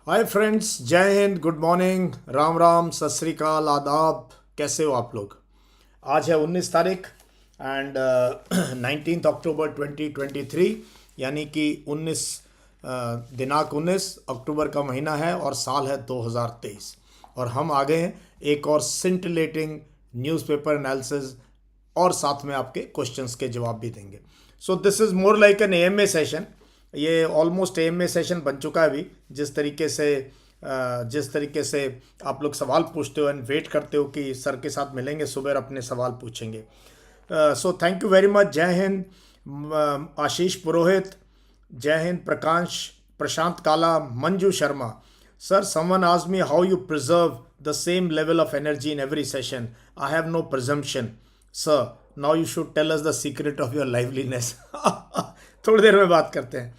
Hi friends, जय Hind, good morning, Ram Ram, सत श्री अकाल, आदाब। कैसे हो आप लोग? आज है 19 तारीख एंड 19 अक्टूबर 2023, यानी कि 19 दिनांक 19 अक्टूबर का महीना है और साल है 2023। और हम आ गए हैं एक और सिंटिलेटिंग न्यूज़पेपर एनालिसिस और साथ में आपके क्वेश्चंस के जवाब भी देंगे। So this is more like an AMA session. ये ऑलमोस्ट एएमए सेशन बन चुका है अभी। जिस तरीके से आप लोग सवाल पूछते हो एंड वेट करते हो कि सर के साथ मिलेंगे सुबह और अपने सवाल पूछेंगे। So thank you very much. जय हिंद आशीष पुरोहित, जय हिंद प्रकाश, प्रशांत काला, Manju Sharma. Sir, someone asked me how you preserve the same level of energy in every session. I have no presumption. Sir, now you should tell us the secret of your liveliness. थोड़ी देर में बात करते हैं।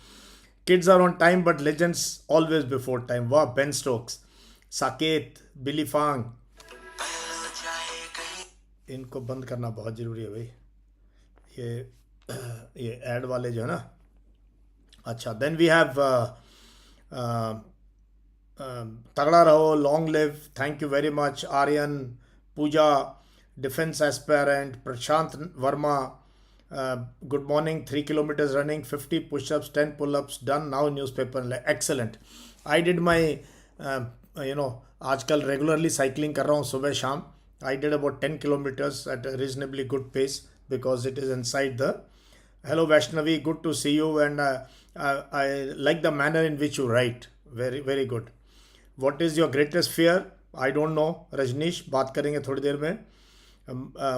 Kids are on time but legends always before time. वाह, Ben Stokes, Saket, बिली फांग। इनको बंद करना बहुत ज़रूरी है भाई। ये एड वाले जो है ना। अच्छा, देन वी हैव तगड़ा रहो, long live, thank you very much. Aryan, Puja, defence aspirant, Prashant Verma, good morning, 3 kilometres running, 50 pushups, 10 pullups done, now newspaper, excellent. I did my आजकल रेगुलरली साइकिलिंग कर रहा हूँ सुबह शाम। I did about 10 kilometres at a reasonably good pace because it is inside the. Hello Vaishnavi, good to see you, and I like the manner in which you write. Very, very good. What is your greatest fear? I don't know. Rajneesh, बात करेंगे थोड़ी देर में।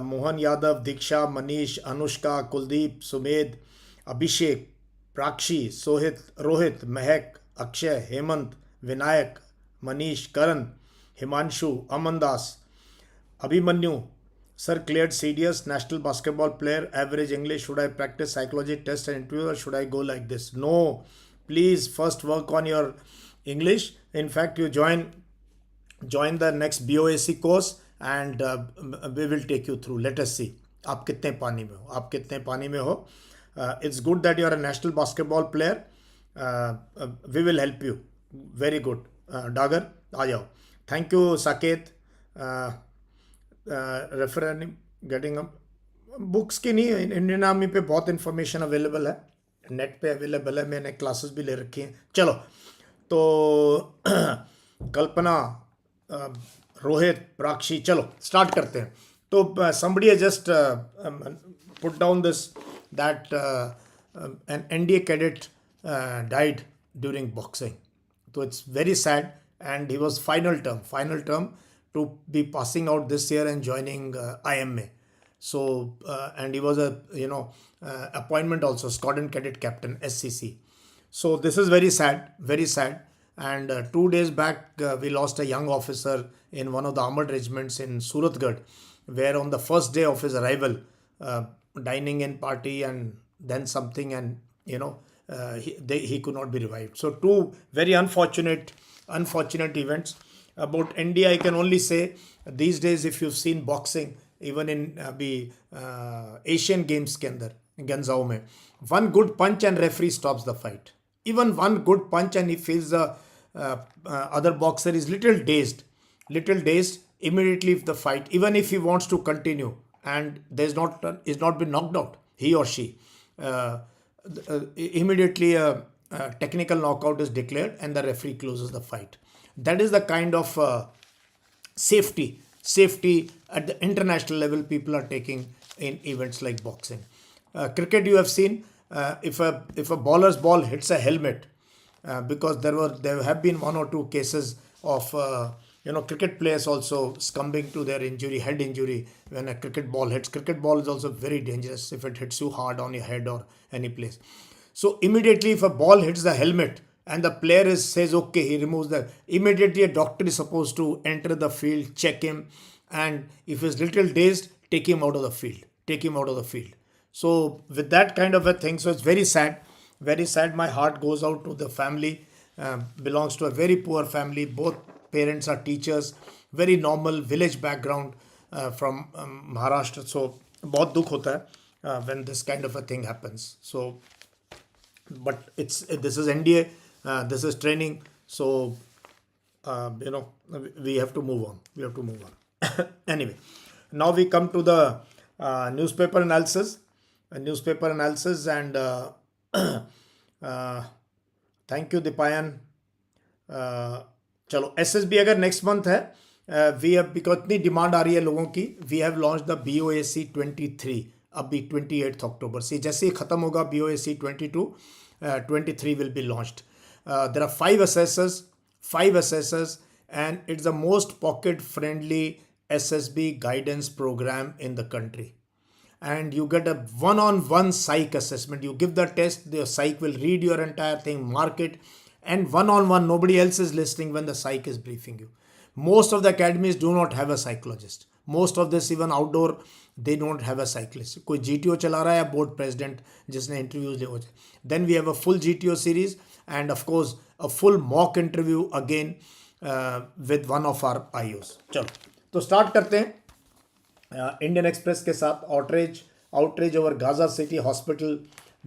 मोहन यादव, दीक्षा, मनीष, अनुष्का, कुलदीप, सुमेध, अभिषेक, प्राक्षी, सोहित, रोहित, महक, अक्षय, हेमंत, विनायक, मनीष, करण, Himanshu, अमनदास, Abhimanyu. Sir, cleared CDS, national basketball player, average English. Should I practice psychology test and interview, or should I go like this? No, please first work on your English. In fact, you join the next BOAC course and we will take you through. Let us see आप कितने पानी में हो। It's good that you are a national basketball player. We will help you. Very good. Dagar आ जाओ। Thank you Saket. Reference getting books की नहीं, Indian army पे बहुत इन्फॉर्मेशन अवेलेबल है, नेट पे अवेलेबल है, मैंने क्लासेस भी ले रखी हैं। चलो तो कल्पना, रोहित, प्राक्षी, चलो स्टार्ट करते हैं। तो somebody has just put down this that an NDA cadet died during boxing. So it's very sad, and he was final term to be passing out this year and joining IMA. So and he was a appointment also, Squadron Cadet Captain, SCC. So this is very sad, very sad. And 2 days back we lost a young officer in one of the armored regiments in Suratgarh, where on the first day of his arrival, dining in party and then something, and he could not be revived. So 2 very unfortunate events. About India, I can only say these days, if you've seen boxing, even in the Asian Games के अंदर गंजाओ में, one good punch and referee stops the fight. Even one good punch and he feels the other boxer is little dazed, immediately if the fight, even if he wants to continue and is not been knocked out, he or she, immediately a technical knockout is declared and the referee closes the fight. That is the kind of safety at the international level people are taking in events like boxing. Cricket, you have seen, if a bowler's ball hits a helmet, because there have been 1 or 2 cases of cricket players also succumbing to their injury, head injury, when a cricket ball hits. Cricket ball is also very dangerous if it hits you hard on your head or any place. So immediately if a ball hits the helmet and the player says okay, he removes that, immediately a doctor is supposed to enter the field, check him, and if he's little dazed, take him out of the field. So with that kind of a thing, so it's very sad. My heart goes out to the family. Belongs to a very poor family. Both parents are teachers, very normal village background from Maharashtra. So बहुत दुख होता है when this kind of a thing happens. So but this is NDA, this is training, so we have to move on. We have to move on. Anyway, now we come to the newspaper analysis. Newspaper analysis and thank you Dipayan. चलो SSB अगर next month है, we have because इतनी demand आ रही है लोगों की, we have launch the BOAC 23 अभी 28 अक्टूबर से. जैसे ही ख़त्म होगा BOAC 22, 23 will be launched. There are 5 assessors and it's the most pocket friendly SSB guidance program in the country. And you get a one-on-one psych assessment. You give the test, the psych will read your entire thing, mark it, and one-on-one, nobody else is listening when the psych is briefing you. Most of the academies do not have a psychologist. Most of this, even outdoor, they don't have a cyclist. कोई GTO चला रहा है या board president जिसने interviews ले हो जाए. Then we have a full GTO series and of course a full mock interview again with one of our IOs. चलो तो start करते हैं. Indian Express के साथ outrage over Gaza City hospital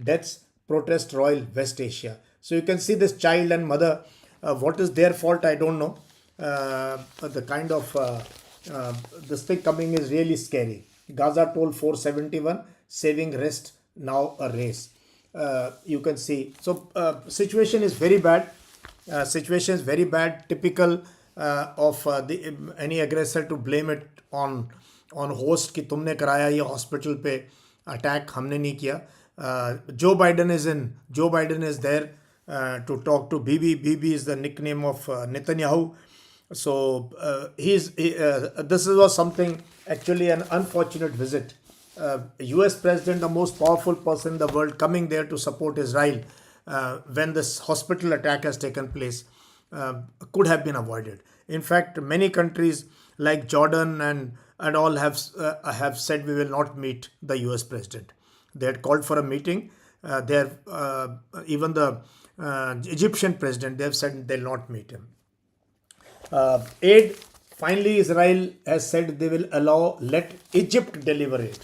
deaths, protest Royal West Asia. So you can see this child and mother. What is their fault? I don't know. The kind of this thing coming is really scary. Gaza toll 471, saving rest now a race. You can see. So situation is very bad. Situation is very bad. Typical of any aggressor to blame it on host कि तुमने कराया ये hospital पे attack, हमने नहीं किया. Joe Biden is there to talk to Bibi. Bibi is the nickname of Netanyahu. So this was something, actually an unfortunate visit. US president, the most powerful person in the world, coming there to support Israel when this hospital attack has taken place, could have been avoided. In fact, many countries like Jordan and all have said we will not meet the US president. They had called for a meeting. Even the Egyptian president, they have said they'll not meet him. Aid, finally Israel has said they will let Egypt deliver it.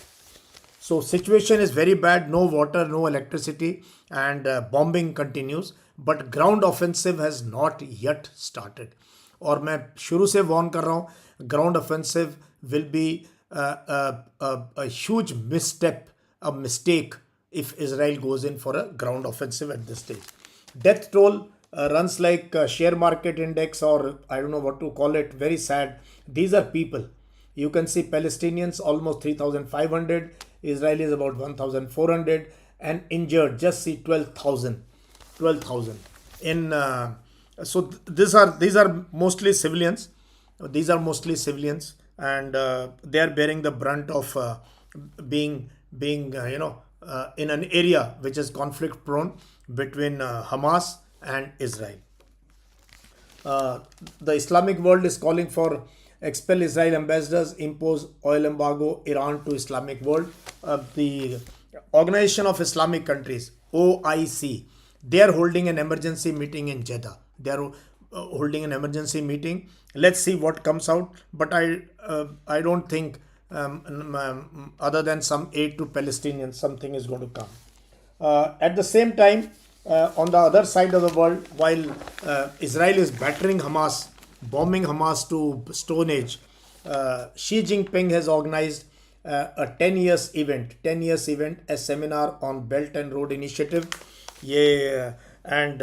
So situation is very bad, no water, no electricity, and bombing continues, but ground offensive has not yet started. और मैं शुरू से warn कर रहा हूँ, ground offensive will be a huge misstep, a mistake if Israel goes in for a ground offensive at this stage. Death toll runs like share market index, or I don't know what to call it, very sad. These are people. You can see Palestinians almost 3,500, Israelis about 1,400, and injured, just see 12,000. So these are mostly civilians. These are mostly civilians, and they are bearing the brunt of being in an area which is conflict prone between Hamas and Israel. The Islamic world is calling for expel Israel ambassadors, impose oil embargo, Iran to Islamic world. The Organization of Islamic Countries, OIC, they are holding an emergency meeting in Jeddah. They are holding an emergency meeting. Let's see what comes out. But I don't think other than some aid to Palestinians, something is going to come. At the same time, on the other side of the world, while Israel is battering Hamas, bombing Hamas to Stone Age, Xi Jinping has organized a 10 years event, a seminar on Belt and Road Initiative. And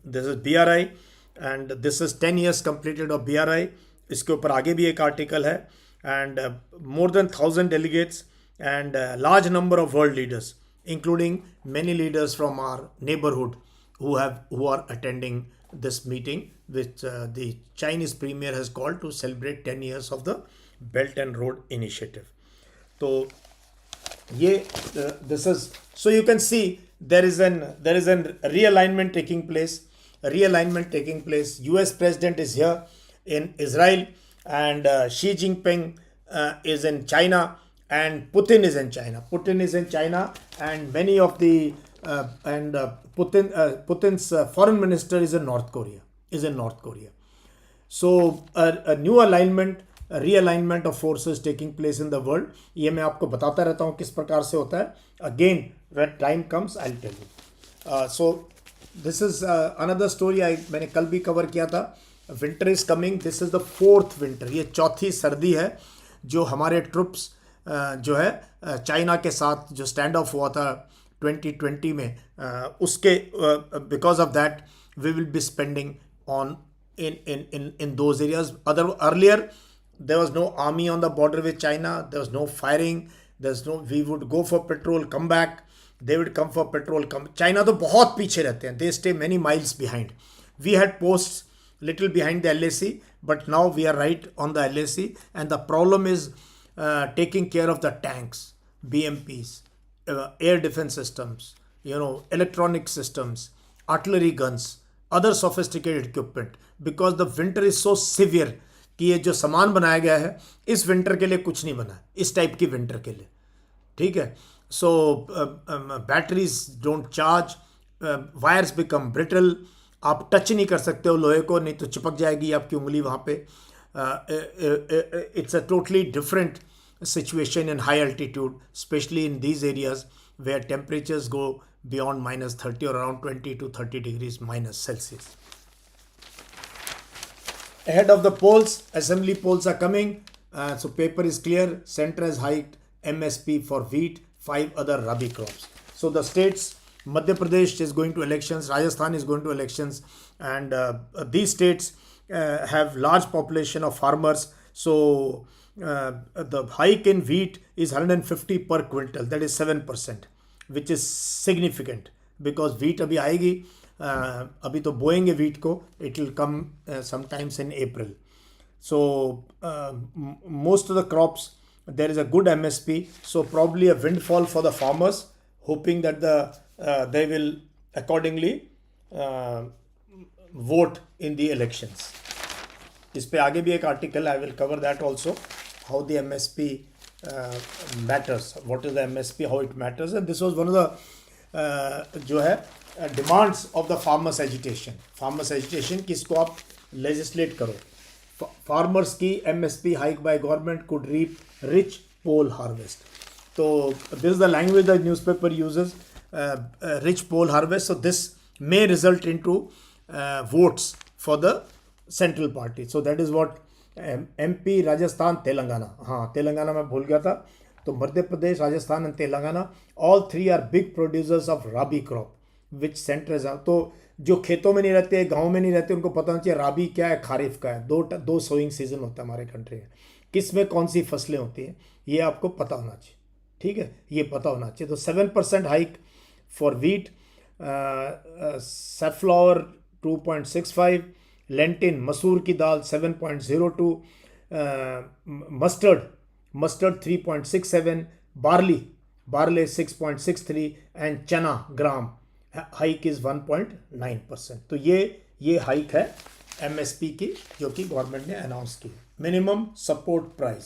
this is BRI, and this is 10 years completed of BRI. इसके ऊपर आगे भी एक article है, and more than 1,000 delegates and a large number of world leaders, including many leaders from our neighborhood who are attending this meeting, which the Chinese premier has called to celebrate 10 years of the Belt and Road Initiative. So this is, so you can see there is an realignment taking place. US president is here in Israel, and Xi Jinping is in China, and Putin is in China. And many of the Putin's foreign minister is in North Korea. So a new realignment of forces taking place in the world. ये मैं आपको बताता रहता हूँ किस प्रकार से होता है. Again, when time comes, I'll tell you. So this is another story मैंने कल भी cover किया था. Winter is coming, this is the fourth winter, ये चौथी सर्दी है जो हमारे ट्रुप्स जो है चाइना के साथ जो स्टैंड ऑफ हुआ था 2020 में, उसके because of that we will be spending on in those areas. Earlier there was no army on the border with China, there was no firing, we would go for patrol, come back, they would come for patrol, come. China तो बहुत पीछे रहते हैं, they stay many miles behind. We had posts little behind the LAC, but now we are right on the LAC, and the problem is taking care of the tanks, BMPs, air defense systems, electronic systems, artillery guns, other sophisticated equipment, because the winter is so severe कि ये जो सामान बनाया गया है इस winter के लिए कुछ नहीं बना है, इस टाइप की विंटर के लिए, ठीक है. So batteries don't charge, wires become brittle, आप टच नहीं कर सकते हो लोहे को, नहीं तो चिपक जाएगी आपकी उंगली वहाँ पे. It's a totally different situation in high altitude, especially in these areas where temperatures go beyond minus 30 or around 20 to 30 degrees minus Celsius. Ahead of the polls, assembly polls are coming. So paper is clear. Center has hiked MSP for wheat, 5 other rabi crops. So the states, Madhya Pradesh is going to elections, Rajasthan is going to elections, and these states have large population of farmers. So the hike in wheat is 150 per quintal, that is 7%, which is significant because wheat अभी आएगी, अभी तो बोएंगे wheat को, it will come sometimes in April. So most of the crops there is a good MSP, so probably a windfall for the farmers, hoping that they will accordingly vote in the elections. इस पे आगे भी एक article, I will cover that also, how the MSP matters, what is the MSP, how it matters, and this was one of the जो है demands of the farmers agitation. Farmers agitation कि इसको आप legislate करो. Farmers की MSP hike by government could reap rich poll harvest. So this is the language the newspaper uses, rich poll harvest. So this may result into votes for the central party. So that is what MP, Rajasthan, Telangana. हाँ, तेलंगाना मैं भूल गया था. तो Madhya Pradesh, Rajasthan and Telangana, all three are big producers of rabi crop, which centers are. तो जो खेतों में नहीं रहते, गाँव में नहीं रहते, उनको पता नहीं चाहिए राबी क्या है, खारिफ का है. दो सोइंग सीजन होता है हमारे कंट्री में, किस में कौन सी फसलें होती हैं ये आपको पता होना चाहिए, ठीक है, ये पता होना चाहिए. तो 7% hike for wheat, safflower 2.65, Lentin मसूर की दाल 7.02, मस्टर्ड 3.67, बार्ले 6.63 एंड चना ग्राम हाइक इज 1.9%. तो ये हाइक है एमएसपी की जो कि गवर्नमेंट ने अनाउंस की. Minimum support price,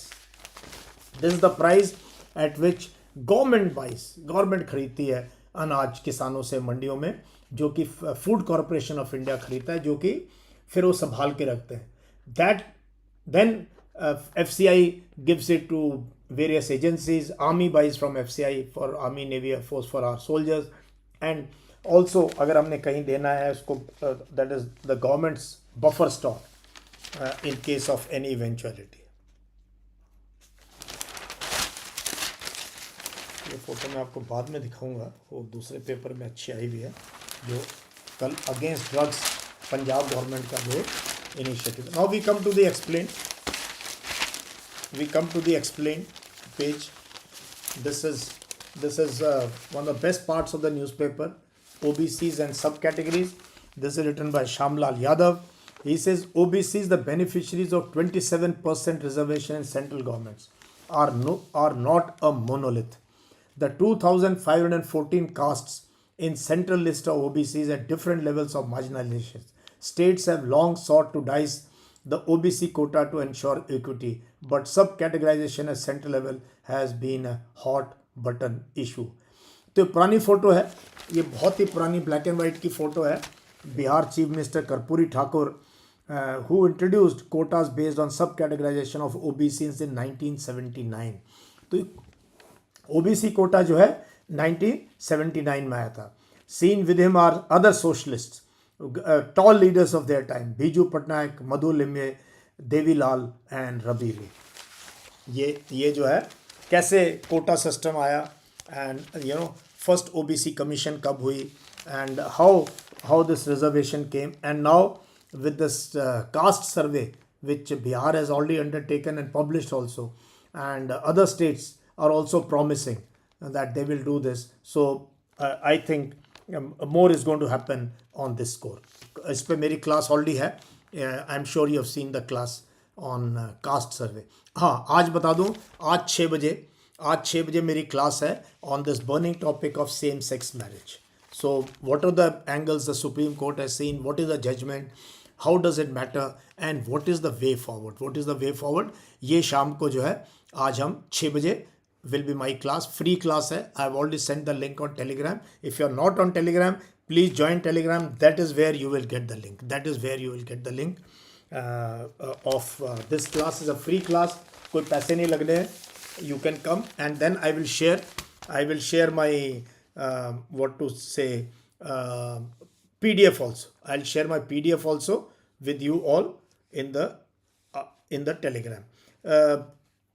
this is the price at which government खरीदती है अनाज किसानों से मंडियों में, जो कि फूड कॉरपोरेशन ऑफ इंडिया खरीदता है, जो कि फिर वो संभाल के रखते हैं. That then FCI gives it to various agencies. Army buys from FCI for Army, Navy, Air Force for our soldiers, and also अगर हमने कहीं देना है उसको, that is the government's buffer stock in case of any eventuality. ये photo मैं आपको बाद में दिखाऊंगा, वो दूसरे पेपर में अच्छी आई हुई है, जो कल अगेंस्ट ड्रग्स पंजाब गवर्नमेंट का जो initiative. Now we come to the explain. We come to the explain page. This is one of the best parts of the newspaper, OBCs and subcategories. This is written by Shamlal Yadav. He says OBCs, the beneficiaries of 27% reservation in central governments, are not a monolith. The 2,514 castes in central list of OBCs at different levels of marginalization. States have long sought to dice the OBC quota to ensure equity, but sub-categorization at central level has been a hot button issue. तो पुरानी photo है, ये बहुत ही पुरानी black and white की photo है. Bihar chief minister Karpoori Thakur who introduced quotas based on sub-categorization of OBCs in 1979. तो OBC Kota जो है 1979 में आया था. Seen with him are other socialists tall leaders of their time, Biju Patnaik, Madhu Limye, Devi Lal and Rabi Ray. ये जो है कैसे कोटा सिस्टम आया एंड फर्स्ट ओबीसी कमीशन कब हुई and how this reservation came and now with this cast survey which Bihar has already undertaken and published also, and other states are also promising that they will do this. So I think more is going to happen on this score. इस पे मेरी class already है. आई am sure you have seen the class on caste सर्वे. हाँ, आज बता दूँ, आज 6 बजे मेरी क्लास है on this burning topic of same sex marriage. So what are the angles the Supreme Court has seen? What is the judgment? How does it matter? And what is the way forward? What is the way forward? ये शाम को जो है आज हम 6 बजे will be my class. Free class है. I have already sent the link on Telegram. If you are not on Telegram, please join Telegram. That is where you will get the link. That is where you will get the link of this class. Is a free class. कोई पैसे नहीं लगने हैं. You can come and then I will share my what to say PDF also. I'll share my PDF also with you all in the Telegram.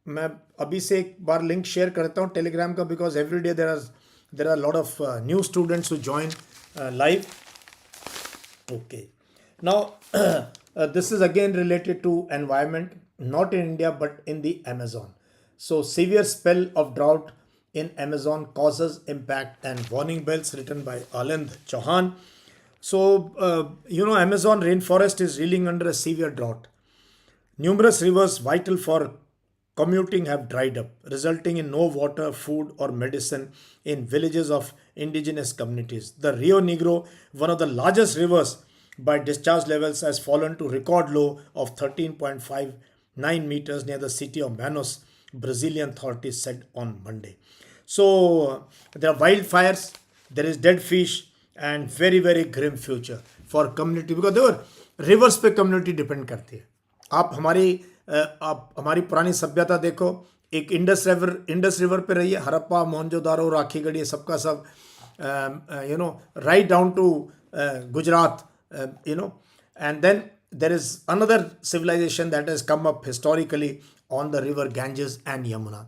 मैं अभी से एक बार link share करता हूँ टेलीग्राम का, because every day there are a lot of new students who join live. Okay, now this is again related to environment, not in India but in the Amazon. So severe spell of drought in Amazon causes impact and warning bells, written by Alind Chauhan. So Amazon rainforest is reeling under a severe drought. Numerous rivers vital for commuting have dried up, resulting in no water, food or medicine in villages of indigenous communities. The Rio Negro, one of the largest rivers by discharge levels, has fallen to record low of 13.59 meters near the city of Manaus, Brazilian authorities said on Monday. So there are wildfires, there is dead fish and very very grim future for community, because देखो rivers पे community depend करती है. आप हमारी पुरानी सभ्यता देखो, एक इंडस रिवर पे रही है, हड़प्पा, मोहनजोदारो, राखीगढ़ी, सबका सब right down to Gujarat, and then there is another civilization that has come up historically on the river Ganges and Yamuna.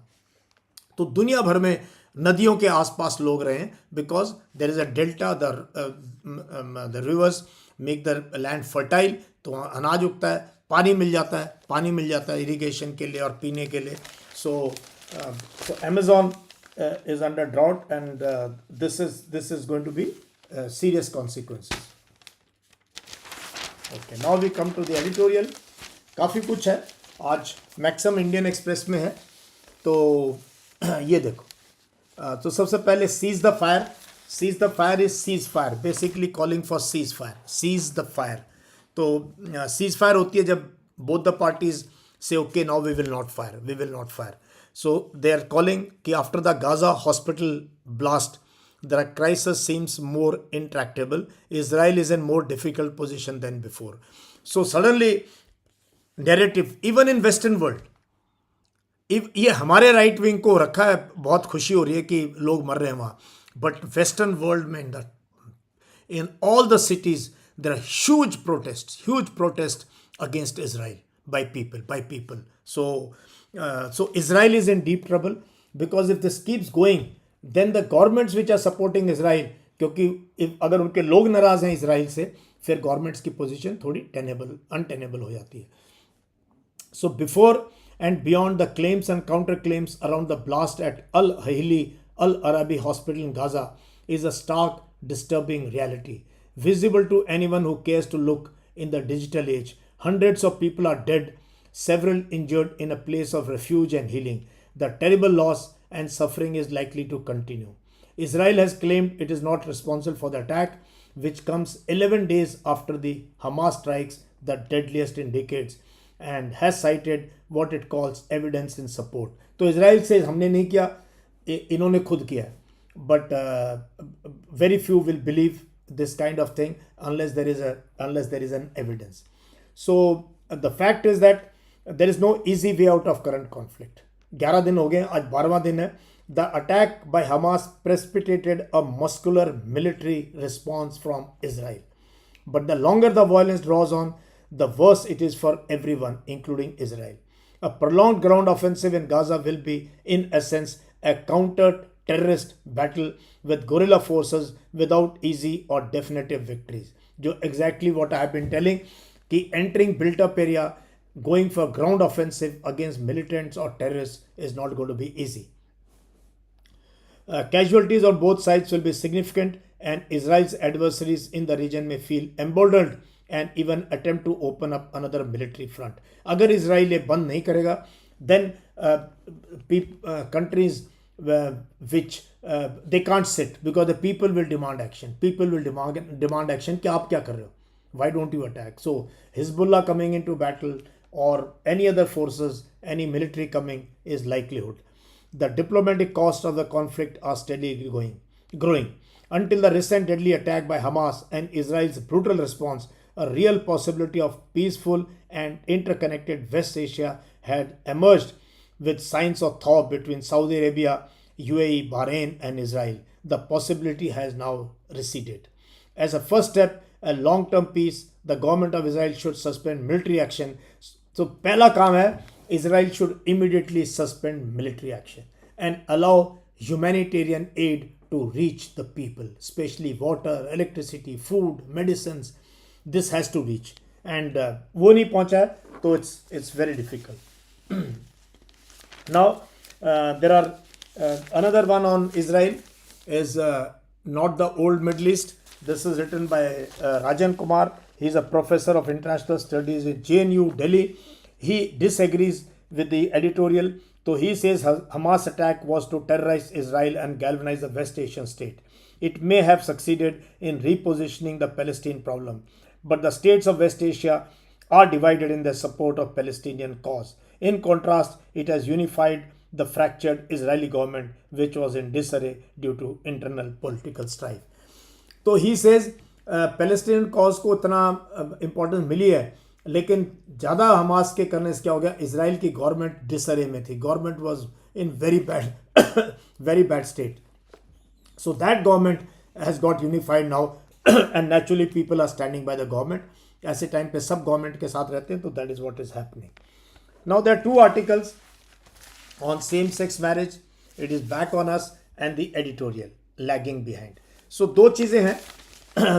तो दुनिया भर में नदियों के आसपास लोग रहे हैं, because there is a delta, the reverse make the land fertile, तो अनाज उगता है, पानी मिल जाता है इरिगेशन के लिए और पीने के लिए. सो Amazon is under drought and this is going to be serious consequences. Okay, now we come to the editorial. काफ़ी कुछ है आज, मैक्सिमम इंडियन एक्सप्रेस में है, तो ये देखो. तो सबसे पहले cease the fire is cease fire, basically calling for cease fire, cease the fire. तो सीज फायर होती है जब बोथ द पार्टीज से okay now we will not fire. So they are calling कि after the Gaza hospital blast, the crisis seems more intractable. Israel is in more difficult position than before. So suddenly narrative, even in Western world, ये हमारे right wing को रखा है, बहुत खुशी हो रही है कि लोग मर रहे हैं वहाँ, बट वेस्टर्न वर्ल्ड में in all the cities there are huge protests against Israel by people. So Israel is in deep trouble, because if this keeps going, then the governments which are supporting Israel, क्योंकि अगर उनके लोग नाराज हैं Israel से, फिर governments की position थोड़ी अनटेनेबल हो जाती है. So before and beyond the claims and counterclaims around the blast at Al-Ahli Al-Arabi Hospital in Gaza is a stark, disturbing reality, visible to anyone who cares to look in the digital age. Hundreds of people are dead, several injured in a place of refuge and healing. The terrible loss and suffering is likely to continue. Israel has claimed it is not responsible for the attack, which comes 11 days after the Hamas strikes, the deadliest in decades, and has cited what it calls evidence in support. तो Israel से हमने नहीं किया, इन्होंने खुद किया. But very few will believe this kind of thing unless there is an evidence. So the fact is that there is no easy way out of current conflict. 11 दिन हो गए, आज 12वां दिन है. The attack by Hamas precipitated a muscular military response from Israel. But the longer the violence draws on, the worse it is for everyone, including Israel. A prolonged ground offensive in Gaza will be, in essence, a counter-terrorist battle with guerrilla forces without easy or definitive victories. जो exactly what I have been telling, कि entering built-up area, going for ground offensive against militants or terrorists is not going to be easy. Casualties on both sides will be significant, and Israel's adversaries in the region may feel emboldened and even attempt to open up another military front. अगर Israel ये बंद नहीं करेगा, then countries which they can't sit, because the people will demand action. People will demand action कि आप क्या कर रहे हो? Why don't you attack? So Hezbollah coming into battle or any other forces, any military coming is likelihood. The diplomatic costs of the conflict are steadily growing. Until the recent deadly attack by Hamas and Israel's brutal response, a real possibility of peaceful and interconnected West Asia had emerged with signs of thaw between Saudi Arabia, UAE, Bahrain, and Israel. The possibility has now receded. As a first step, a long-term peace, the government of Israel should suspend military action. So, पहला काम है, Israel should immediately suspend military action and allow humanitarian aid to reach the people, especially water, electricity, food, medicines. This has to reach, and वो नहीं पहुंचा है, तो it's very difficult. Now there are another one on Israel is not the old Middle East. This is written by Rajan Kumar. He is a professor of international studies in JNU Delhi. He disagrees with the editorial. So he says Hamas attack was to terrorize Israel and galvanize the West Asian state. It may have succeeded in repositioning the Palestine problem, but the states of West Asia are divided in their support of Palestinian cause. In contrast, it has unified the fractured Israeli government, which was in disarray due to internal political strife. तो he says Palestine cause को इतना importance मिली है, लेकिन ज़्यादा Hamas के करने से क्या हो गया, इजराइल की गवर्नमेंट डिसरे में थी. Government was in very bad state. So that government has got unified now and naturally people are standing by the government. ऐसे टाइम पे सब गवर्नमेंट के साथ रहते हैं, तो that is what is happening. Now there are 2 articles on same sex marriage. It is back on us and the editorial lagging behind. So, 2 चीज़ें हैं.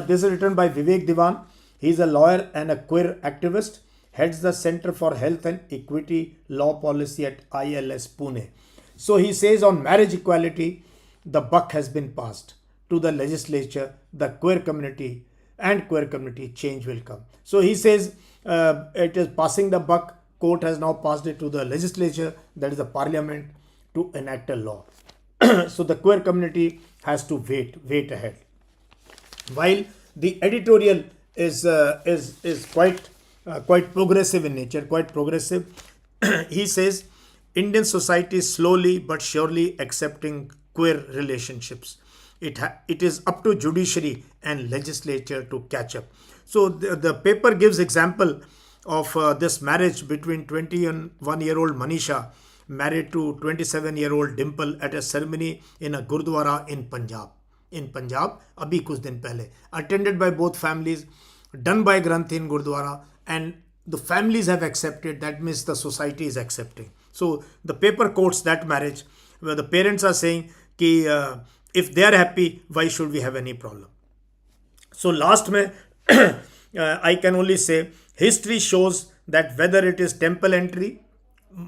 This is written by Vivek Diwan. He is a lawyer and a queer activist. Heads the Center for Health and Equity Law Policy at ILS Pune. So he says on marriage equality, the buck has been passed to the legislature, the queer community change will come. So he says it is passing the buck. Court has now passed it to the legislature, that is the parliament, to enact a law. So the queer community has to wait ahead. While the editorial is quite progressive in nature, quite progressive. He says Indian society is slowly but surely accepting queer relationships. It is up to judiciary and legislature to catch up. So the paper gives example of this marriage between 21-year-old Manisha married to 27-year-old Dimple at a ceremony in a Gurdwara in Punjab, abhi kuch din pehle, attended by both families, done by Granth in Gurdwara, and the families have accepted. That means the society is accepting. So the paper quotes that marriage where the parents are saying ki if they are happy, why should we have any problem? So last mein I can only say history shows that whether it is temple entry,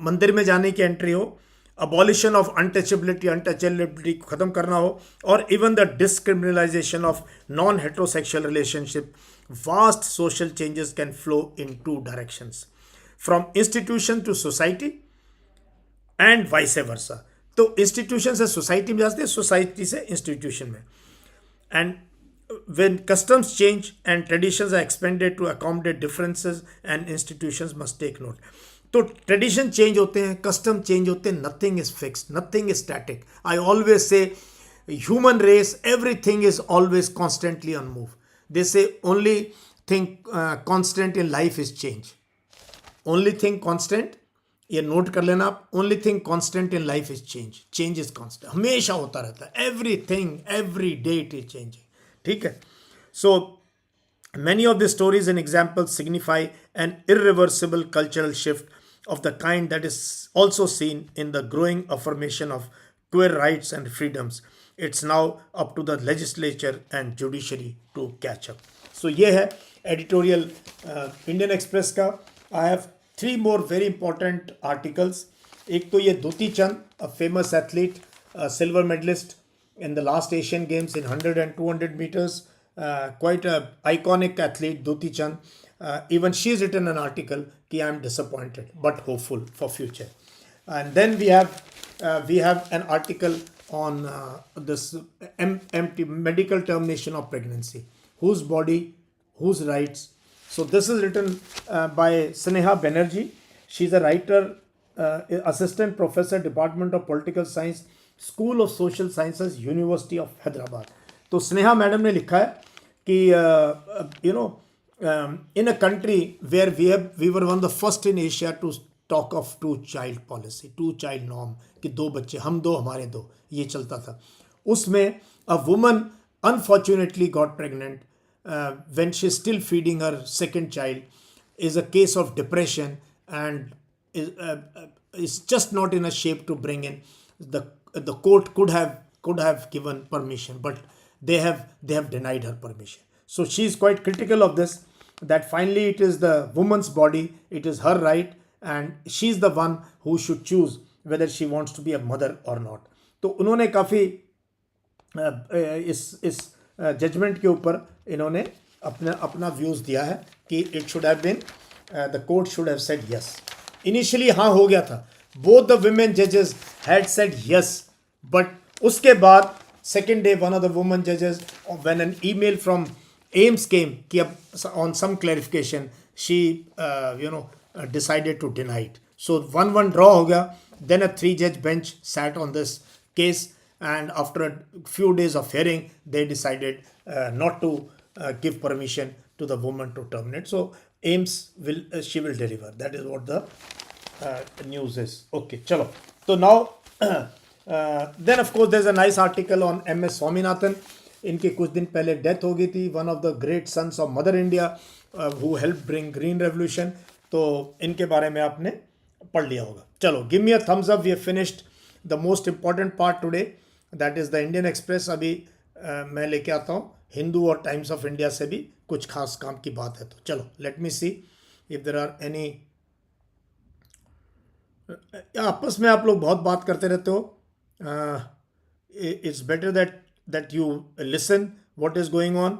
मंदिर में जाने की entry हो, abolition of untouchability को ख़त्म करना हो, और even the discriminalization of non-heterosexual relationship, vast social changes can flow in 2 directions, from institution to society and vice versa. तो institution से society में जाते हैं, society से institution में. And when customs change and traditions are expanded to accommodate differences, and institutions must take note. तो tradition change होते हैं, कस्टम चेंज होते हैं, nothing is fixed, nothing is static. I always say human race, everything is always constantly on move. They say only thing constant in life is change. Only thing constant, ये note कर लेना आप, only thing constant in life is change. Change is constant, हमेशा होता रहता है. Everything every day it is changing. ठीक है. सो Many of the stories and examples signify an irreversible cultural shift of the kind that is also seen in the growing affirmation of queer rights and freedoms. It's now up to the legislature and judiciary to catch up. So ये है editorial Indian Express का. I have three more very important articles. एक तो ये Dutee Chand, a famous athlete, silver medallist in the last Asian Games in 100 and 200 meters. Quite a iconic athlete, Duti Chand. Even she's written an article कि I am disappointed but hopeful for future. And then we have an article on this empty medical termination of pregnancy. Whose body, whose rights? So this is written by Sneha Banerjee. She's a writer, assistant professor, Department of Political Science, school of social sciences, university of Hyderabad. तो Sneha madam ने लिखा है कि you know in a country where we were one the first in Asia to talk of two child policy, two child norm, कि दो बच्चे, हम दो हमारे दो, ये चलता था. उसमें a woman unfortunately got pregnant when she is still feeding her second child is a case of depression and is just not in a shape to bring in. The court could have given permission, but they have denied her permission. So she is quite critical of this, that finally it is the woman's body, it is her right, and she is the one who should choose whether she wants to be a mother or not. तो उन्होंने काफ़ी इस judgement के ऊपर इन्होंने अपना views दिया है कि it should have been, the court should have said yes. Initially हाँ हो गया था, both the women judges had said yes, but उसके बाद second day one of the women judges, when an email from AIMS came कि अब on some clarification, she decided to deny it. So 1-1 draw हो गया. Then a 3-judge bench sat on this case, and after a few days of hearing they decided not to give permission to the woman to terminate. So AIMS she will deliver. That is what the news is. Okay, chalo. So now then of course there's a nice article on MS Swaminathan. इनके कुछ दिन पहले death हो गई थी. One of the great sons of mother India who help bring green revolution. तो इनके बारे में आपने पढ़ लिया होगा. चलो, give me a thumbs up. We have finished the most important part today, that is the Indian Express. अभी मैं लेके आता हूँ हिंदू और टाइम्स ऑफ इंडिया से भी कुछ खास काम की बात है. तो चलो, let me see if there are any. आपस में आप लोग बहुत बात करते रहते हो. It's better that you listen what is going on.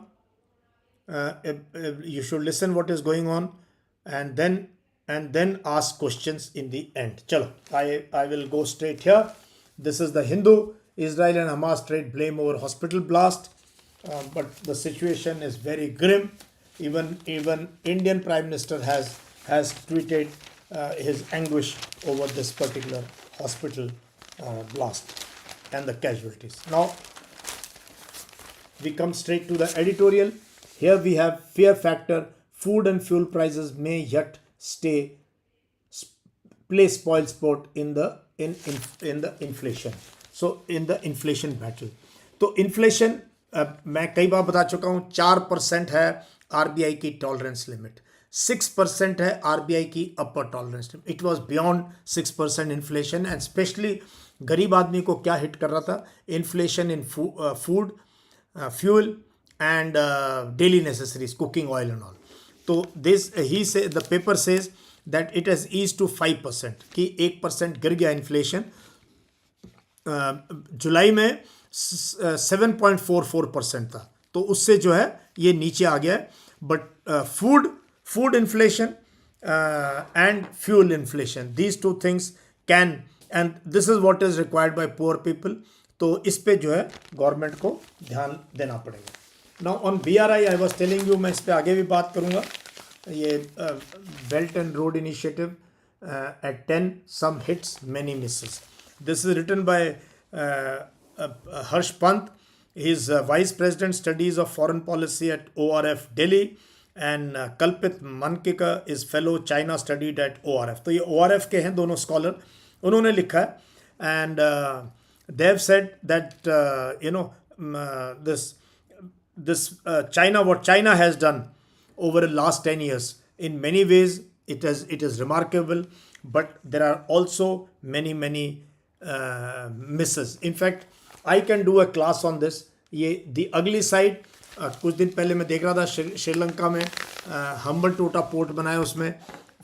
You should listen what is going on, and then ask questions in the end. Chalo, I will go straight here. This is the Hindu. Israel and Hamas trade blame over hospital blast, but the situation is very grim. Even Indian Prime Minister has tweeted his anguish over this particular hospital blast and the casualties. Now we come straight to the editorial. Here we have fear factor. Food and fuel prices may yet play spoil sport in the inflation. So in the inflation battle. तो inflation मैं कई बार बता चुका हूँ, 4% है RBI की tolerance limit, 6% है RBI की upper tolerance limit. It was beyond 6% inflation, and specially गरीब आदमी को क्या हिट कर रहा था? Inflation in food, fuel and daily necessities, cooking oil and all. So this the paper says that it has eased to 5%, कि 1% गिर गया इन्फ्लेशन. जुलाई में 7.44% था, तो उससे जो है ये नीचे आ गया है. But food inflation and fuel inflation, these two things can, and this is what is required by poor people. तो इस पे जो है गवर्नमेंट को ध्यान देना पड़ेगा. Now on BRI I was telling you, मैं इस पे आगे भी बात करूँगा. ये belt and road initiative at 10 some hits many misses. This is written by Harsh Pant. He is vice president studies of foreign policy at ORF Delhi, and Kalpit Mankikar is fellow China studied at ORF. तो ये ORF के हैं दोनों scholar. उन्होंने लिखा है, and they have said that this China, what China has done over the last 10 years. In many ways, it is remarkable, but there are also many misses. In fact, I can do a class on this. ये the ugly side, कुछ दिन पहले मैं देख रहा था श्रीलंका में humble टोटा पोर्ट बनाया, उसमें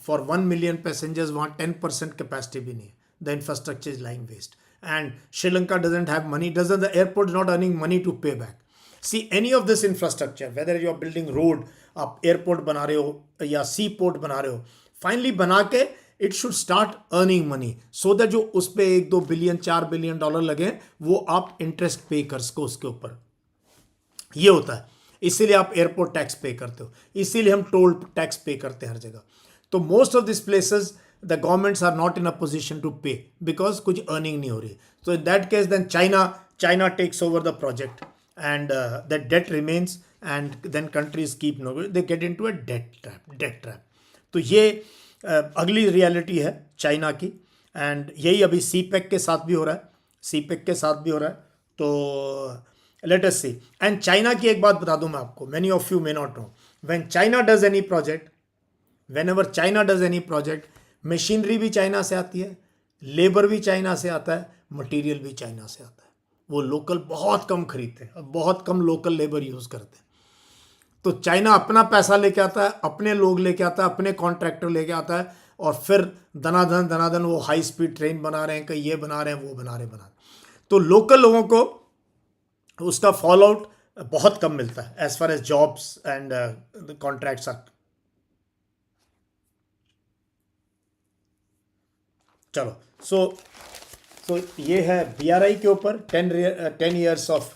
फॉर 1 million पैसेंजर्स वहाँ 10% कैपेसिटी भी नहीं है. The infrastructure is lying waste and Sri Lanka doesn't have money, the airport is not earning money to pay back. See any of this infrastructure, whether you are building road, आप airport बना रहे हो या सी port बना रहे हो, फाइनली बना के it should start earning money so that जो उस पर 1-2 बिलियन $4 बिलियन लगे वो आप इंटरेस्ट पे कर सको उसके ऊपर. ये होता है, इसीलिए आप एयरपोर्ट टैक्स पे करते हो, इसीलिए हम टोल टैक्स पे करते हैं हर जगह. तो most of this places the governments are not in a position to pay because कुछ अर्निंग नहीं हो रही. तो in that case then China takes over the project and the debt remains and then countries keep they get into a debt trap. तो ये अगली reality है China की, एंड यही अभी सीपेक के साथ भी हो रहा है. तो let us see. And China की एक बात बता दूं मैं आपको, many of you may not know, when China does any project, whenever China does any project, machinery भी चाइना से आती है, लेबर भी चाइना से आता है, मटेरियल भी चाइना से आता है. वो लोकल बहुत कम खरीदते हैं और बहुत कम लोकल लेबर यूज़ करते हैं. तो चाइना अपना पैसा लेके आता है, अपने लोग लेके आता है, अपने कॉन्ट्रैक्टर लेके आता है, और फिर दनादन वो हाई स्पीड ट्रेन बना रहे हैं, कहीं ये बना रहे हैं, वो बना रहे हैं. तो लोकल लोगों को उसका फॉल आउट बहुत कम मिलता है as far as jobs and contracts are. चलो, सो ये है BRI के ऊपर 10 years of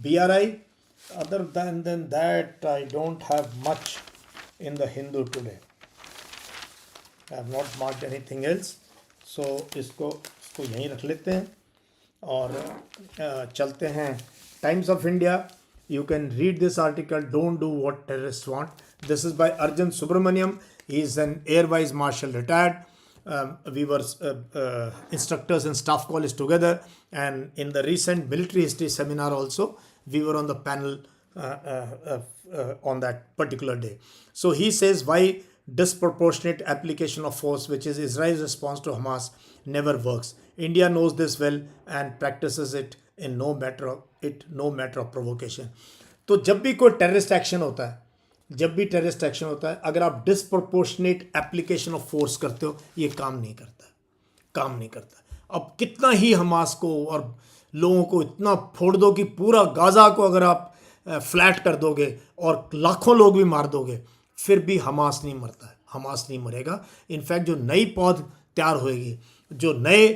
BRI. Other than that, I don't have much in the Hindu today. I have not marked anything else. So इसको यहीं रख लेते हैं और चलते हैं. Times of India. You can read this article. Don't do what terrorists want. This is by Arjun Subramaniam. He is an Air Vice Marshal retired. We were instructors in staff college together, and in the recent military history seminar also we were on the panel on that particular day. So he says why disproportionate application of force, which is Israel's response to Hamas, never works. India knows this well and practices it in no matter of provocation. तो जब भी कोई terrorist action होता है, अगर आप disproportionate application of force करते हो, ये काम नहीं करता. अब कितना ही हमास को और लोगों को इतना फोड़ दो कि पूरा गाज़ा को अगर आप फ्लैट कर दोगे और लाखों लोग भी मार दोगे, फिर भी हमास नहीं मरता है. हमास नहीं मरेगा. इनफैक्ट जो नई पौध तैयार होएगी, जो नए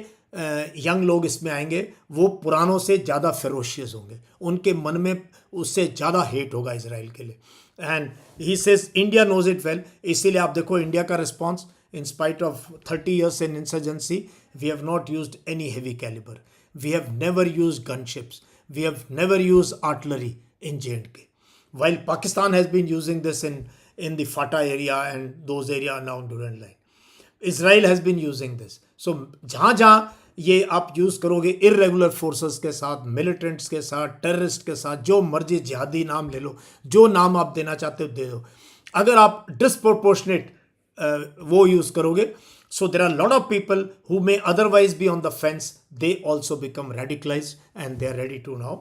यंग लोग इसमें आएंगे, वो पुरानों से ज़्यादा फेरोशियस होंगे. उनके मन में उससे ज़्यादा हेट होगा इसराइल के लिए. And he says India knows it well. इसीलिए आप देखो इंडिया का response, in spite of 30 years in insurgency, we have not used any heavy caliber. We have never used gunships. We have never used artillery in J&K. While Pakistan has been using this in the Fatah area and those areas now Durand line. Israel has been using this. So जहाँ ये आप use करोगे irregular forces के साथ, militants के साथ, terrorist के साथ, जो मर्जी जिहादी नाम ले लो, जो नाम आप देना चाहते हो दे दो. अगर आप डिस्प्रोपोर्शनेट वो यूज़ करोगे, so there are a lot of people who may otherwise be on the fence, they also become radicalized and they are ready to now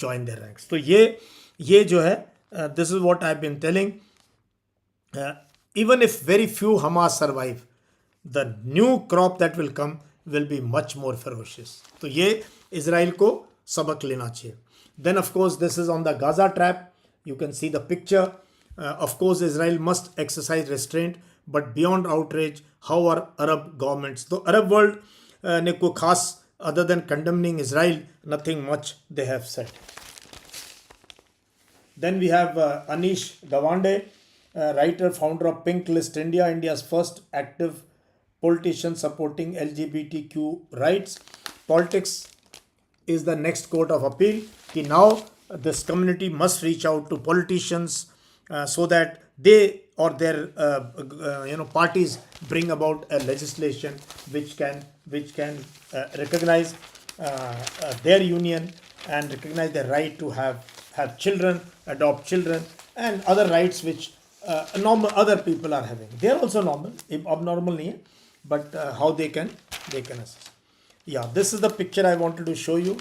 join their ranks. तो ये जो है, this is what I've been telling. Even if very few Hamas survive, the new crop that will come will be much more ferocious. तो ये Israel को सबक लेना चाहिए. Then of course this is on the Gaza trap. You can see the picture. Of course Israel must exercise restraint, but beyond outrage, how are Arab governments? तो Arab world ने कोई खास, other than condemning Israel, nothing much they have said. Then we have Anish Gawande, writer, founder of Pink List India, India's first active politician supporting LGBTQ rights. Politics is the next court of appeal. Ki now this community must reach out to politicians so that they or their parties bring about a legislation which can recognize their union and recognize their right to have children, adopt children, and other rights which normal other people are having. They are also normal, abnormal nahi hai, but how they can assess. Yeah, this is the picture I wanted to show you.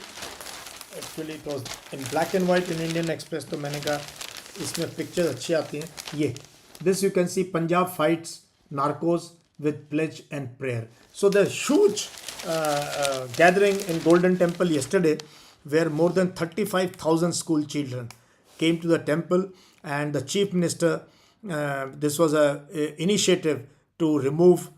Actually it was in black and white in Indian Express, तो मैंने कहा इसमें picture अच्छी आती हैं. ये this you can see Punjab fights narcos with pledge and prayer. So the huge gathering in Golden Temple yesterday, where more than 35,000 school children came to the temple, and the chief minister, this was a initiative to remove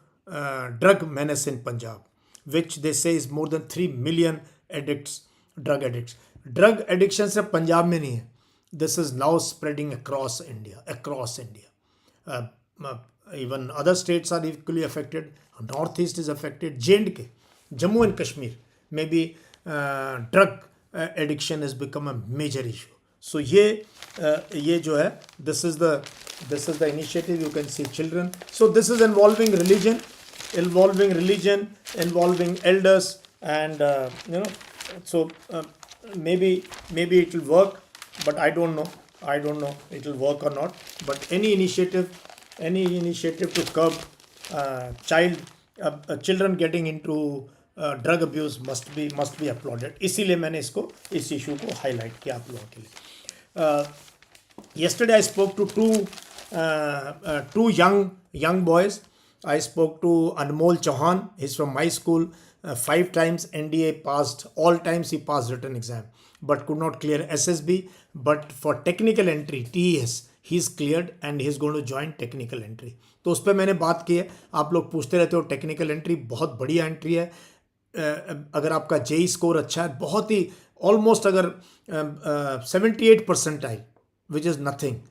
drug menace in Punjab, which they say is more than 3 million addicts, drug addicts. Drug addiction सिर्फ पंजाब में नहीं है. This is now spreading across India. Even other states are equally affected. Northeast is affected. J&K, Jammu and Kashmir, maybe drug addiction has become a major issue. So ये जो है, this is the initiative. You can see children. So this is involving religion, involving elders, and so maybe it will work, but I don't know it will work or not. But any initiative to curb children getting into drug abuse must be applauded. इसीलिए मैंने इस issue को highlight किया आप लोगों के लिए. Yesterday I spoke to two young boys. I spoke to Anmol Chauhan. He's from my school. 5 times NDA passed. All times he passed written exam, but could not clear SSB. But for technical entry, TES, he's cleared and he's going to join technical entry. तो उस पर मैंने बात की है. आप लोग पूछते रहते हो, टेक्निकल एंट्री बहुत बढ़िया एंट्री है. अगर आपका जेई स्कोर अच्छा है, बहुत ही ऑलमोस्ट अगर 78 percentile, which is nothing,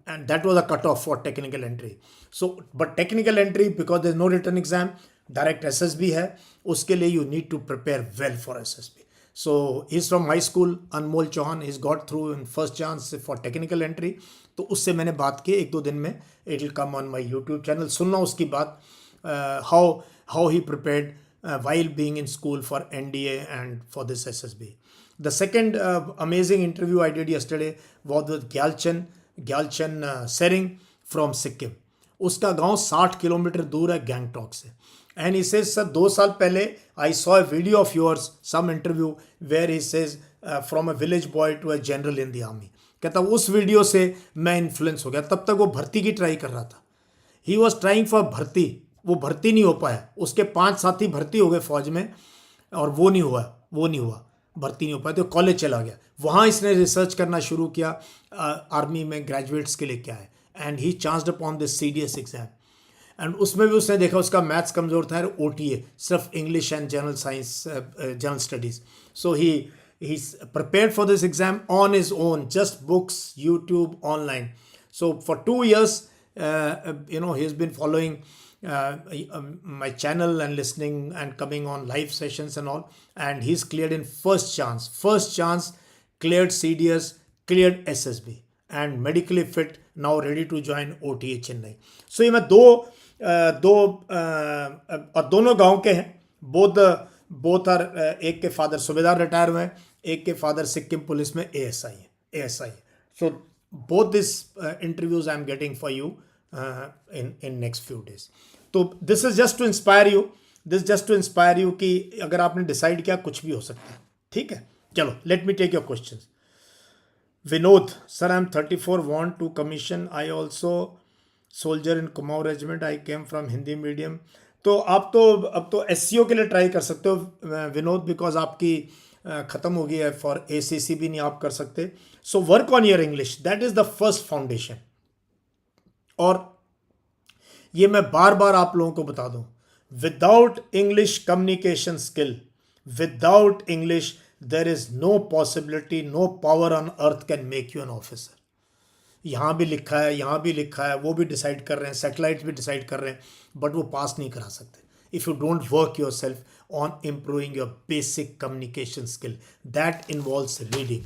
and that was a cutoff for technical entry. So but technical entry, because there's no written exam, direct SSB है, उसके लिए you need to prepare well for SSB. So he's from my school, Anmol Chauhan. He's got through in first chance for technical entry. तो उससे मैंने बात की 1-2 दिन में. It will come on my YouTube channel. सुनना उसकी बात, how he prepared while being in school for NDA and for this SSB. The second amazing interview I did yesterday was with Gyalchan Sering from Sikkim. उसका गांव 60 kilometre दूर है गैंगटॉक से. And he says, sir, 2 साल पहले I saw a video of yours, some interview where he says from a village boy to a general in the army. कहता उस video से मैं इन्फ्लुएंस हो गया. तब तक वो भर्ती की ट्राई कर रहा था. He was trying for भर्ती, वो भर्ती नहीं हो पाया. उसके 5 साथी भर्ती हो गए फौज में, और वो नहीं हुआ, भर्ती नहीं हो पाया. तो कॉलेज चला गया. वहाँ इसने रिसर्च करना शुरू किया आर्मी में ग्रेजुएट्स के लिए क्या है. And he chanced upon this CDS exam. And उसमें भी उसने देखा उसका मैथ्स कमज़ोर था, OTA सिर्फ English and general science, general studies. So he's prepared for this exam on his own, just books, YouTube, online. So for 2 years, he's been following my channel and listening and coming on live sessions and all, and he's cleared in first chance, cleared CDS, cleared SSB, and medically fit, now ready to join OTA Chennai. So ये मैं दोनों गांव के हैं. both are एक के father सूबेदार retire हुए हैं, एक के फादर सिक्किम पुलिस में ASI है. So both these interviews I am getting for you in next few days. तो this is just to inspire you. कि अगर आपने डिसाइड किया कुछ भी हो सकता है. ठीक है, चलो, let me take your questions. Vinod, sir, I am 34, want to commission. I also soldier in Kumaon regiment. I came from Hindi medium. तो आप अब तो SCO के लिए ट्राई कर सकते हो विनोद, बिकॉज आपकी ख़त्म हो गई है. फॉर ACC भी नहीं आप कर सकते. So work on your English, that is the first foundation. और ये मैं बार बार आप लोगों को बता दूं, without English communication skill, without English there is no possibility, no power on earth can make you an officer. यहाँ भी लिखा है, वो भी डिसाइड कर रहे हैं, सैटेलाइट्स भी डिसाइड कर रहे हैं, बट वो पास नहीं करा सकते if you don't work your self on improving your basic communication skill. That involves reading,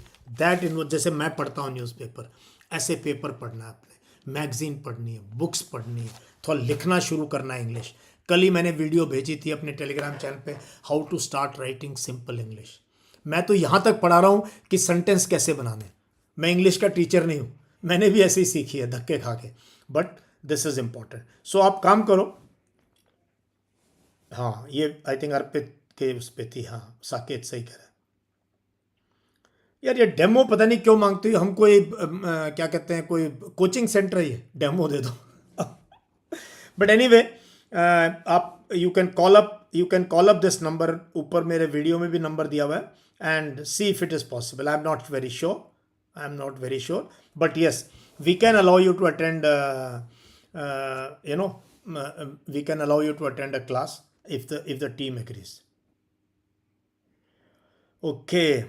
जैसे मैं पढ़ता हूँ न्यूज़पेपर, ऐसे पेपर पढ़ना है आपने, मैगजीन पढ़नी है, बुक्स पढ़नी है, थोड़ा लिखना शुरू करना है इंग्लिश. कल ही मैंने वीडियो भेजी थी अपने टेलीग्राम चैनल पे, how to start writing simple English. मैं तो यहाँ तक पढ़ा रहा हूँ कि सेंटेंस कैसे बनाने. मैं इंग्लिश का टीचर नहीं हूँ, मैंने भी ऐसे ही सीखी है धक्के खा के, बट दिस इज इम्पॉर्टेंट। सो आप काम करो। हाँ, ये आई थिंक अर्पित के उस पे थी। हाँ, साकेत सही कह रहा है। यार ये डेमो पता नहीं क्यों मांगती हो, हम कोई क्या कहते हैं, कोई कोचिंग सेंटर है ये, डेमो दे दो। बट एनीवे, आप you can call up this number, ऊपर मेरे वीडियो में भी नंबर दिया हुआ है, and see if it is possible. I am not very sure, but yes, we can allow you to attend, we can allow you to attend a class if the team agrees. Okay.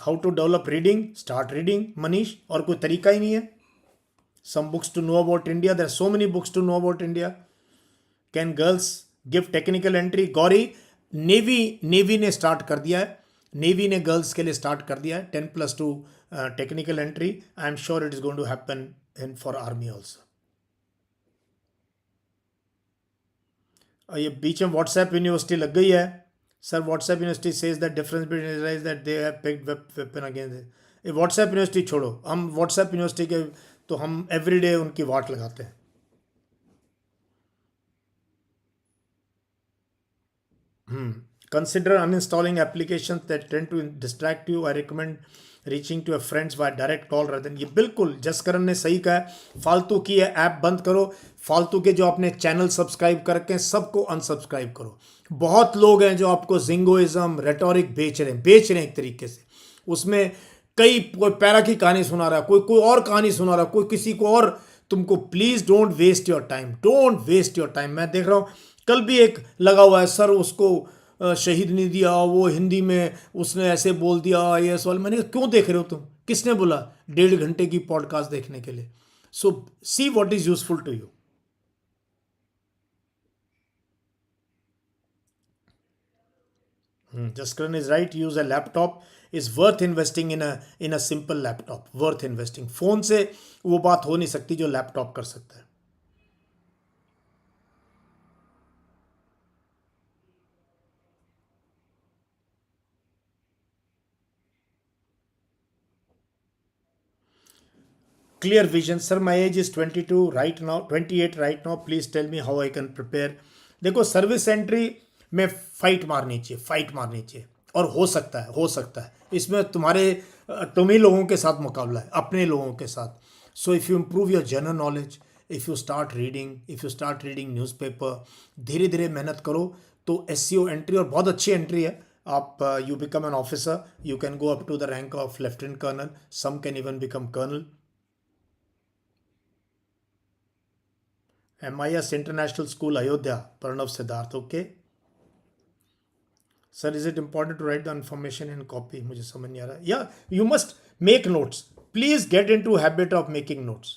How to develop reading? Start reading, Manish. और कोई तरीका ही नहीं है. Some books to know about India. There are so many books to know about India. Can girls give technical entry? Gauri, navy ने start कर दिया है. Navy ने गर्ल्स के लिए स्टार्ट कर दिया है 10+2 technical entry. I am sure it is going to happen in for army also. ये बीच में व्हाट्सएप यूनिवर्सिटी लग गई है. Sir WhatsApp university says that difference between Israel that they have picked weapon against. ये व्हाट्सएप यूनिवर्सिटी छोड़ो, हम WhatsApp university के तो हम एवरीडे उनकी वाट लगाते हैं. Consider uninstalling applications that tend to distract you. I recommend reaching to your friends via direct call rather than. ये बिल्कुल जसकरण ने सही कहा है. फालतू की है ऐप बंद करो. फालतू के जो आपने चैनल सब्सक्राइब करके हैं सबको अनसब्सक्राइब करो. बहुत लोग हैं जो आपको जिंगोइज्म रेटोरिक बेच रहे हैं एक तरीके से. उसमें कोई पैरा की कहानी सुना रहा है, कोई और कहानी सुना रहा है, कोई किसी को और. तुमको please don't waste your time. मैं देख रहा हूँ कल भी एक लगा हुआ है, सर उसको शहीद नहीं दिया, वो हिंदी में उसने ऐसे बोल दिया ये सवाल. मैंने कहा क्यों देख रहे हो तुम, किसने बोला 1.5 घंटे की पॉडकास्ट देखने के लिए. So see what is useful to you. Jaskaran is right. Use a laptop. Is worth investing in a simple laptop. Worth investing. Phone से वो बात हो नहीं सकती जो लैपटॉप कर सकता है. Clear vision. Sir, my age is 22 right now, 28 right now. Please tell me how I can prepare. देखो सर्विस एंट्री में फाइट मारनी चाहिए और हो सकता है इसमें तुम ही लोगों के साथ मुकाबला है, अपने लोगों के साथ. So if you improve your general knowledge, if you start reading newspaper, धीरे धीरे मेहनत करो तो SCO एंट्री, और बहुत अच्छी एंट्री है. आप you become an officer, you can go up to the rank of lieutenant colonel, some can even become colonel. MIS International School Ayodhya, Pranav Siddharth. Okay. Sir, is it important to write the information in copy? मुझे समझ नहीं आ रहा. Yeah, you must make notes. Please get into habit of making notes.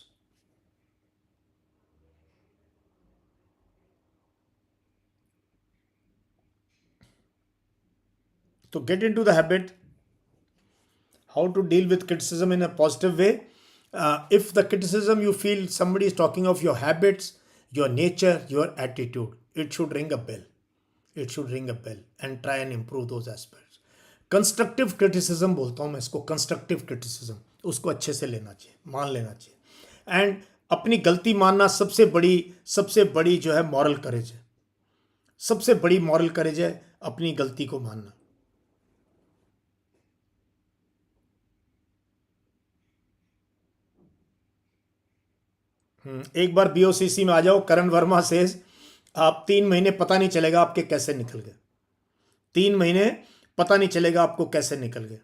So get into the habit. How to deal with criticism in a positive way. If the criticism you feel somebody is talking of your habits, your nature, your attitude, it should ring a bell. And try and improve those aspects. Constructive criticism बोलता हूँ मैं इसको, constructive criticism. उसको अच्छे से लेना चाहिए, मान लेना चाहिए. एंड अपनी गलती मानना सबसे बड़ी जो है मॉरल करेज है. सबसे बड़ी मॉरल करेज है अपनी गलती को मानना. एक बार BOCC में आ जाओ. करण वर्मा सेज आप 3 महीने पता नहीं चलेगा आपके कैसे निकल गए. 3 महीने पता नहीं चलेगा आपको कैसे निकल गए.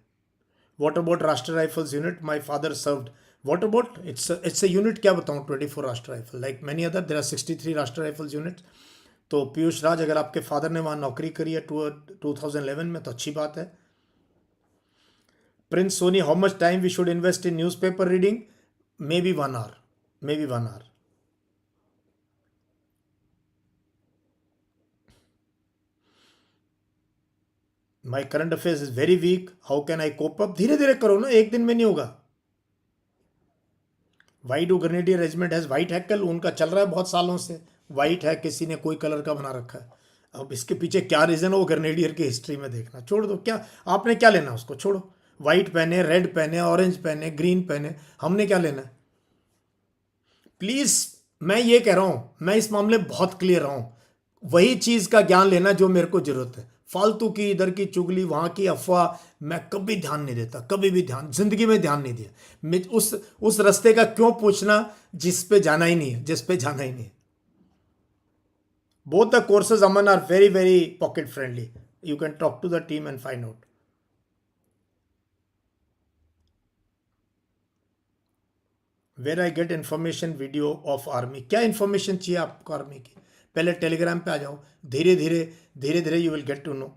What about Rashtriya Rifles unit? My father served. What about it's a unit, क्या बताऊँ, 24 Rashtriya rifle. Like many other there are 63 Rashtriya Rifles unit. तो पीयूष राज, अगर आपके फादर ने वहाँ नौकरी करी है 2011 में तो अच्छी बात है. Prince Soni, how much time we should invest in newspaper reading? May be 1 hour. My current affairs is very weak, how can I cope up? धीरे धीरे करो ना, एक दिन में नहीं होगा. Why do grenadier regiment has white hackle? उनका चल रहा है बहुत सालों से. वाइट है, किसी ने कोई कलर का बना रखा है. अब इसके पीछे क्या रीज़न है वो ग्रेनेडियर की हिस्ट्री में देखना. छोड़ दो, क्या आपने क्या लेना उसको, छोड़ो. वाइट पहने, रेड पहने, ऑरेंज पहने, ग्रीन पहने, हमने क्या लेना है? प्लीज, मैं ये कह रहा हूं, मैं इस मामले में बहुत क्लियर रहा हूं, वही चीज का ज्ञान लेना जो मेरे को जरूरत है। फालतू की इधर की चुगली, वहां की अफवाह, मैं कभी ध्यान नहीं देता, कभी भी ध्यान, जिंदगी में ध्यान नहीं दिया। मैं उस रास्ते का क्यों पूछना जिस पे जाना ही नहीं है, जिस पे जाना ही नहीं है। Both the courses, Aman, are very, very pocket friendly. You can talk to the team and find out. Where I get information video of army. क्या information चाहिए आपको आर्मी की? पहले टेलीग्राम पे आ जाओ, धीरे धीरे you will get to know.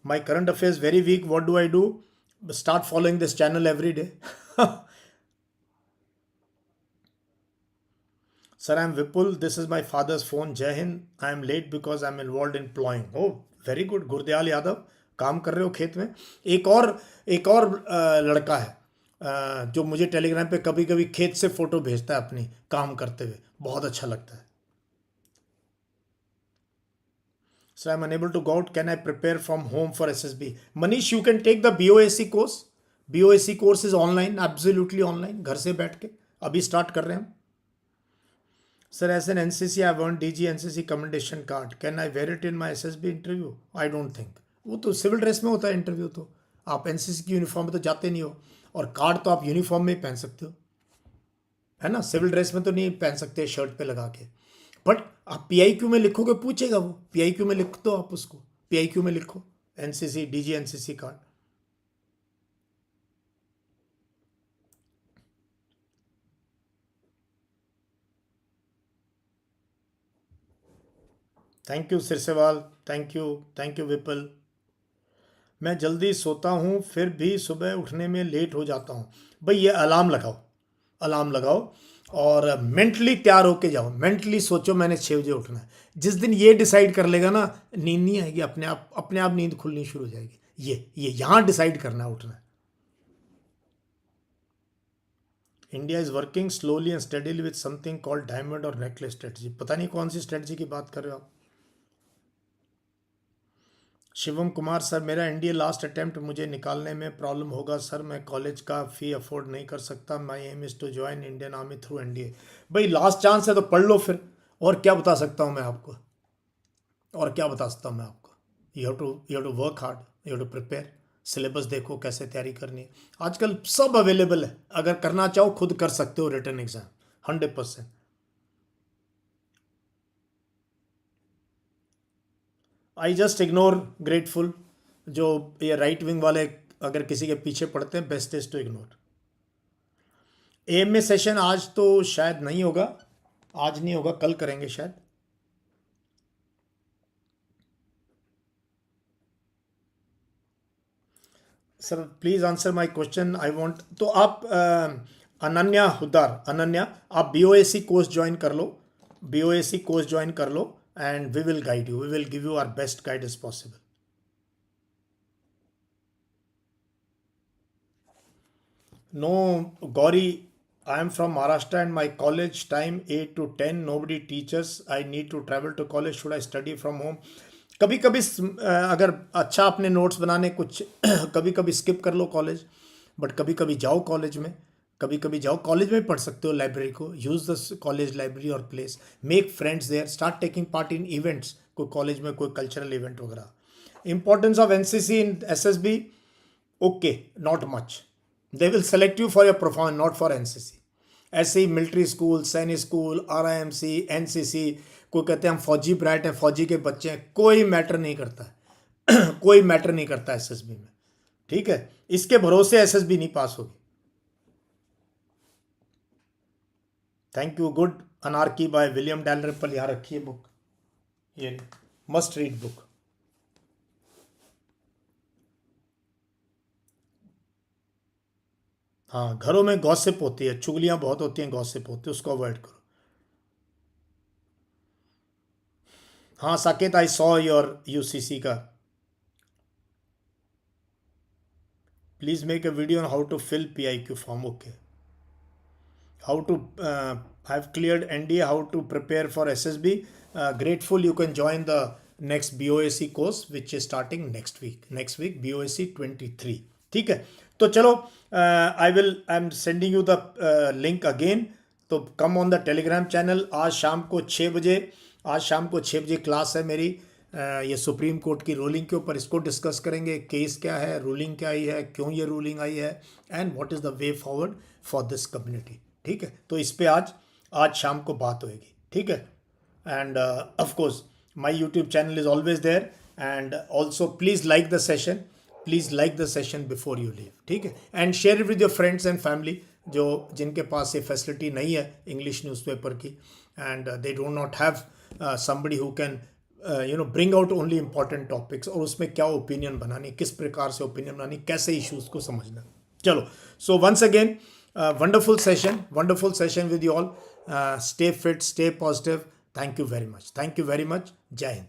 My current affairs very weak. What do I do? Start following this channel every day. Sir, I am Vipul. This is my father's phone. Jai Hind. I am late because I am involved in plowing. Oh, very good. Gurdayal Yadav, काम कर रहे हो खेत में। एक और लड़का है जो मुझे टेलीग्राम पे कभी कभी खेत से फोटो भेजता है अपनी काम करते हुए, बहुत अच्छा लगता है। So I am unable to go out. Can I prepare from home for SSB? Manish, you can take the BOAC course. BOAC course is online, absolutely online. घर से बैठ के अभी स्टार्ट कर रहे हैं हम। Sir, as an NCC, I have earned DG NCC commendation card. Can I wear it in my SSB interview? I don't think. वो तो सिविल ड्रेस में होता है इंटरव्यू, तो आप एनसीसी की यूनिफॉर्म में तो जाते नहीं हो, और कार्ड तो आप यूनिफॉर्म में ही पहन सकते हो, है ना? सिविल ड्रेस में तो नहीं पहन सकते शर्ट पे लगा के। बट आप पीआईक्यू में लिखोगे, पूछेगा वो, पीआईक्यू में लिख दो आप उसको, पीआईक्यू में लिखो NCC DG NCC card. Thank you Sirsewal, thank you Vipul. मैं जल्दी सोता हूँ फिर भी सुबह उठने में लेट हो जाता हूँ। भाई ये अलार्म लगाओ, अलार्म लगाओ और मेंटली तैयार होके जाओ, मेंटली सोचो मैंने 6 बजे उठना है। जिस दिन ये डिसाइड कर लेगा ना, नींद नहीं आएगी, अपने आप नींद खुलनी शुरू हो जाएगी। ये यहाँ डिसाइड करना है, उठना है। India is working slowly and steadily with something called diamond और नेकलेस स्ट्रेटजी। पता नहीं कौन सी स्ट्रेटजी की बात कर रहे हो आप। शिवम कुमार, सर मेरा एनडीए लास्ट अटेम्प्ट, मुझे निकालने में प्रॉब्लम होगा सर, मैं कॉलेज का फ़ी अफोर्ड नहीं कर सकता। My aim is to join Indian army through NDA. भाई लास्ट चांस है तो पढ़ लो फिर, और क्या बता सकता हूँ मैं आपको, और क्या बता सकता हूँ मैं आपको। You have to work hard, you have to prepare. Syllabus देखो कैसे तैयारी करनी है, आजकल सब अवेलेबल है, अगर करना चाहो खुद कर सकते हो written exam 100%। I just ignore grateful, जो ये राइट विंग वाले अगर किसी के पीछे पड़ते हैं, best is to ignore. AMA session आज तो शायद नहीं होगा, आज नहीं होगा, कल करेंगे शायद। Sir please answer my question, I want. तो आप अनन्या हुद्दार, अनन्या आप बीओएसी कोर्स ज्वाइन कर लो, बीओएसी कोर्स ज्वाइन कर लो and we will guide you, we will give you our best guide as possible. No, Gauri, I am from Maharashtra and my college time 8 to 10, nobody teaches, I need to travel to college, should I study from home? कभी कभी अगर अच्छा अपने notes बनाने कुछ कभी कभी skip कर लो कॉलेज, बट कभी कभी जाओ कॉलेज में, कभी कभी जाओ कॉलेज में पढ़ सकते हो, लाइब्रेरी को यूज़ द कॉलेज लाइब्रेरी और place, make friends there, start taking part in events, कोई कॉलेज में कोई कल्चरल इवेंट वगैरह। Importance of NCC in SSB, okay, not much, they will select you for your performance, not for NCC. ऐसे ही military school, Sainik School, RIMC, NCC, कोई कहते हैं हम फौजी ब्राइट हैं, फौजी के बच्चे हैं, कोई मैटर नहीं करता है कोई मैटर नहीं करता एसएसबी में, ठीक है? इसके भरोसे एसएसबी नहीं पास होगी। Thank you. Good anarchy by William Dalrymple, यहाँ रखी है बुक, ये मस्ट रीड बुक। हाँ, घरों में गॉसिप होती है, चुगलियां बहुत होती हैं, गॉसिप होती है, उसको अवॉइड करो। हाँ Saket, I saw your UCC का। Please make a video on how to fill PIQ form, okay. How to have cleared NDA, how to prepare for SSB. Grateful you can join the next BOAC course which is starting next week. Next week BOAC 23. ठीक है, तो चलो I am sending you the link again, तो come on the Telegram channel. आज शाम को 6 बजे class है मेरी, ये सुप्रीम कोर्ट की रूलिंग के ऊपर, इसको डिस्कस करेंगे। केस क्या है, रूलिंग क्या आई है, क्यों ये रूलिंग आई है, and what is the way forward for this community. ठीक है, तो इस पे आज शाम को बात होएगी। ठीक है, and of course my YouTube channel is always there, and also please like the session before you leave. ठीक है, and share it with your friends and family जो जिनके पास ये फैसिलिटी नहीं है इंग्लिश न्यूज़पेपर की, and they do not have somebody who can bring out only important topics, और उसमें क्या ओपिनियन बनानी, किस प्रकार से ओपिनियन बनानी, कैसे इश्यूज को समझना। चलो, so once again wonderful session with you all. Stay fit, stay positive. Thank you very much. Jai Hind.